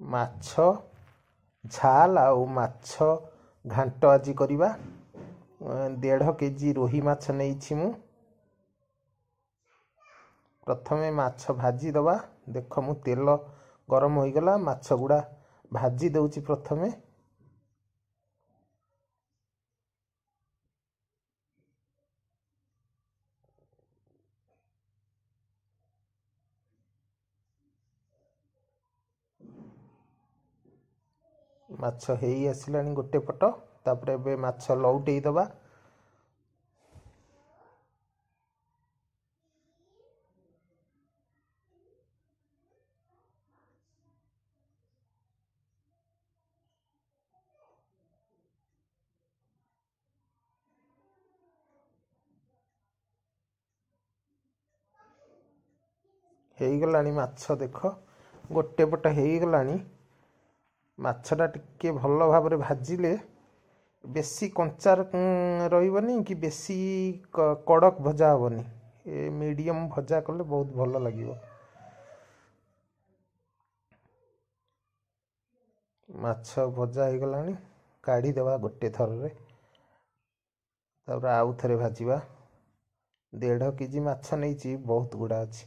माछ झाल आउ माछ घांट आज करिबा 1.5 केजी रोही माछ नहीं मु प्रथमे माछ भाजी दबा देख मु तेल गरम हो गला माछ गुड़ा भाजी दउची प्रथमे माछ हेई आसिलानी गोटे पट तापरे बे माछ लौटेई दबा हेई गलानी माछ देख गोटे पट हेई गलानी माछटा टिके भल भाव भाजिले बेसी कंचा रही कि बेसी कड़क भजा हेनी मीडियम भजा कले बहुत भल लगे माछ भजा हो गलानी काढ़ी देवा गोटे थर रे आउ थे भाजवा 1.5 केजी माछ नहीं बहुत गुड़ा अच्छी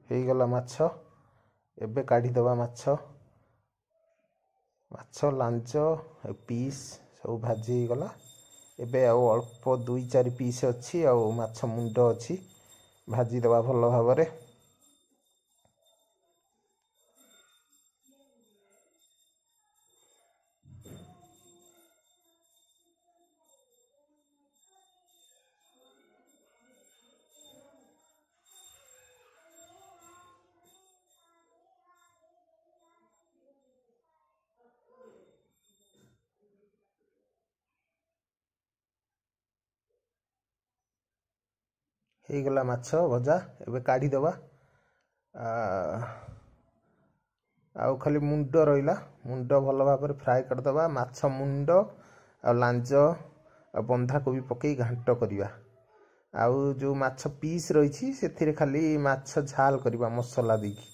हो गला माछ एबे काढ़ी दबा माछ माछ लांज पीस सब भाजी गला एबे आउ अल्प 2-4 पीस अच्छी आउ माछ मुंड अच्छी भाजी दबा भल भाव रे हो गला माछ भजा एबे काढ़ी दबा आउ खाली मुंड रहिला मुंड भल भाव फ्राए कर दबा माछ मुंड आ लांज आ बंधा कोबी पकई घांट करिवा आउ जो माछ पीस रही से खाली माछ झाल करिवा मसला देकी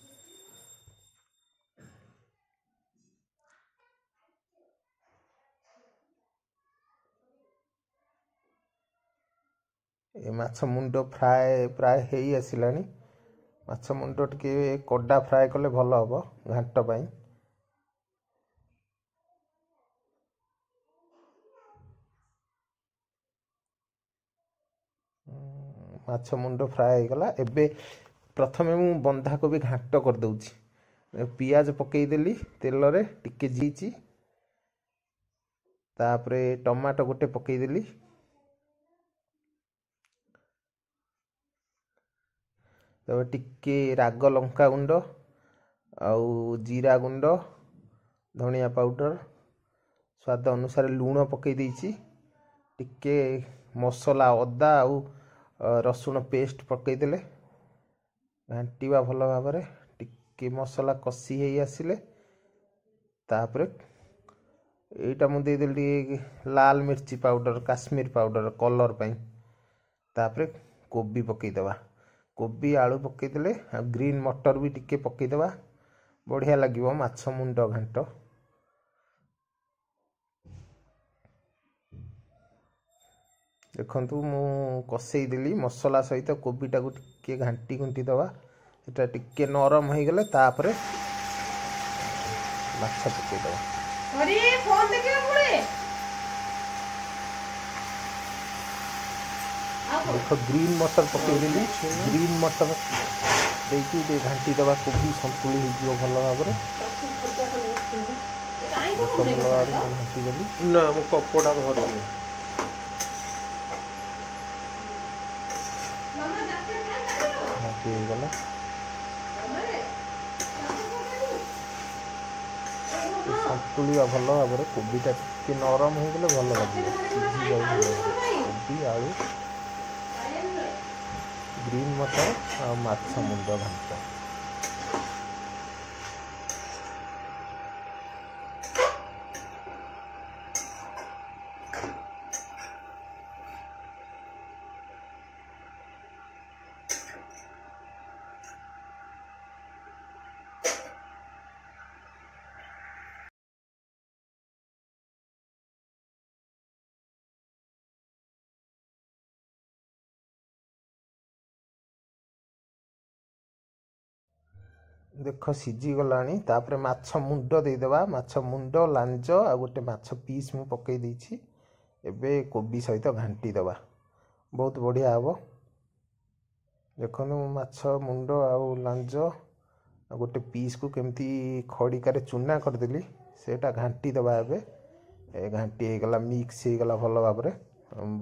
ए माछ मुंड फ्राए प्राय हेई आसिलानी माछ मुंड टिके कड़ा फ्राए कले भल हम घांट पाई माछ मुंड फ्राए हो गला एबे प्रथमे मु बंधा कोबी घांट कर दउची पियाज पकई देली तेल रे टिके जीची तापरे टमाटो गोटे पकई देली तब टिके राग लंका गुंड आउ जीरा गुंड धनिया पाउडर स्वाद अनुसार लूण पकई देइची टिके मसला अदा आउ रसुण पेस्ट पकई देले घांटीवा भल भाव टिके मसला कसी हे आसिले तापरे एटा मु दे देली लाल मिर्ची पाउडर काश्मीर पाउडर कलर पाई तापरे कोबी पकई देवा कोबी आलू पकई देले ग्रीन मटर भी टिके पकई देवा बढ़िया लागिवो माछ मुंड घांट देखंतु मु कसेई देली मसला सहित कोबीटा को टिके घांटी घुंटी दवा एटा टिके नरम हो गले तापरे माछ पकई दवा अरे फोन देखियो पुरे देखो ग्रीन मटर पकई देली ग्रीन मटर देकी दे घांटी दवा कोबी संतुली हो जियो भल भाव रे घांटी देली ना मु कपड़ा भरली गला संतुलिया भल भाव कोबीटा टिके नरम हो गले भल लगे କୋବି ଆଳୁ ଗ୍ରୀନ୍ ମଟର ଆଉ ମାଛ ମୁଣ୍ଡ ଘାଣ୍ଟ। देख सीझीगलानी तापर माछ मुंड देदेबा माछ मुंड लांज आ गोटे माछ पीस मु पकई देछि एबे कोबी सहित घांटी दबा बहुत बढ़िया हबो। देखनु माछ मुंड आ लांज आ गोटे पीस को केमती खड़िकार चूना कर देली सेटा घांटी दबा एबे ए घांटी हे गला मिक्स हे गला भलो भाबरे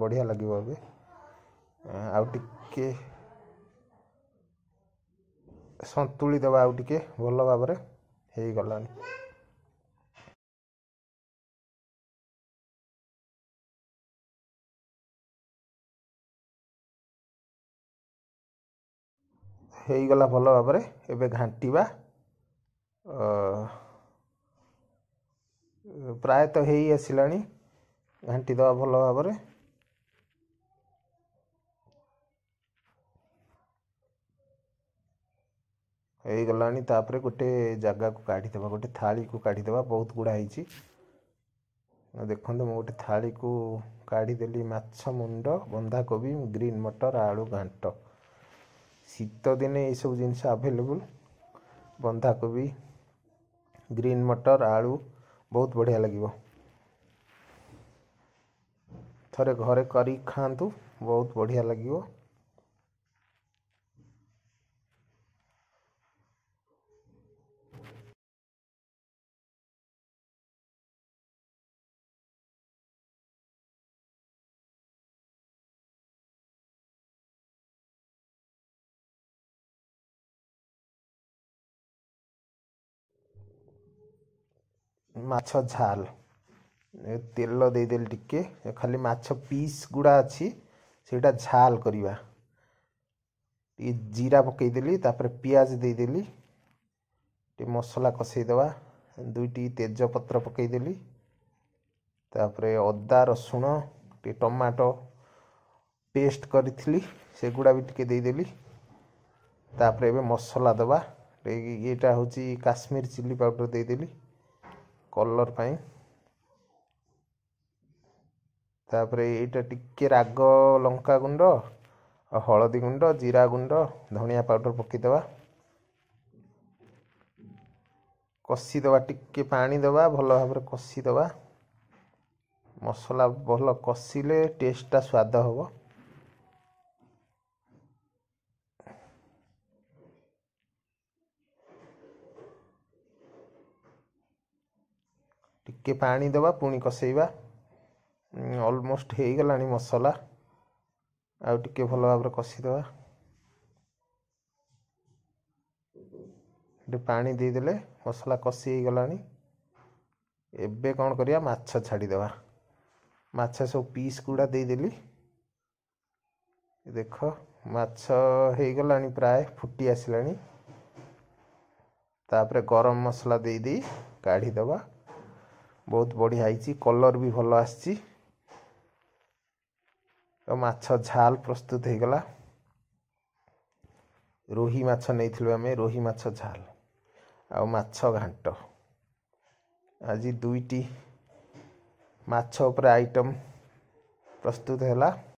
बढ़िया लागिबो एबे आ टिके संतुली दबा आउ टिके भलो भाबरे हे गलानी। हे गला भलो भाबरे एबे घांटीबा प्राय तो हे आसिलानी घांटी दबा भलो भाबरे हे गलानी। तापरे गोटे जगह को काढी देबा गोटे थाली को काढी देबा बहुत गुडा ହେଇची देखंतु मो गोटे थाली को काढी देली माछ मुंड बंधा कोबी ग्रीन मटर आलू घांट शीत दिने ये सब जिनस अवेलेबल बंधा कोबी ग्रीन मटर आलू बहुत बढ़िया लगिबो थरे घरे करी खांतु बहुत बढ़िया लगिबो। माछ झाल तेल दे देल टिके खाली माछ पीस गुड़ा अच्छी सेटा झाल करिवा ये जीरा पकई देली तापर पियाज दे देली टे मसला कसई दवा दुईटी तेज पत्र पकई देली तापर अदा रसुण टे टमाटो पेस्ट करी से गुड़ा भी टिके दे देली तापर एबे मसला दवा एटा होची काश्मीर चिल्ली पाउडर दे देली कलर पाई तापरे एटा टिके राग लंका गुंड हलदी गुंड जीरा गुंड धनिया पाउडर पकई दवा कसी दवा टिके पानी दवा भलो भाबरे कसी दवा मसला भलो कसिले टेस्टटा स्वाद हबो। टिके पानी दवा पुणी कसेइबा ऑलमोस्ट हे गलानी मसला आ टिके भलो भाबरे कसी दवा टे पानी दे देले मसला कसी हे गलानी एबे कोन करिया माछ छाडी दवा माछ सब पीस गुडा दे देली देखो माछ हे गलानी प्राय फुटी आसिलानी तापरे गरम मसला दे दी काढी दवा बहुत बढ़िया आईची कलर भी भलो आसी माछ झाल प्रस्तुत हो गला। रोही माछ नहीं आमे रोही माछ झाल आ माछ घांट आज दुईटी माछ ऊपर आइटम प्रस्तुत हैला।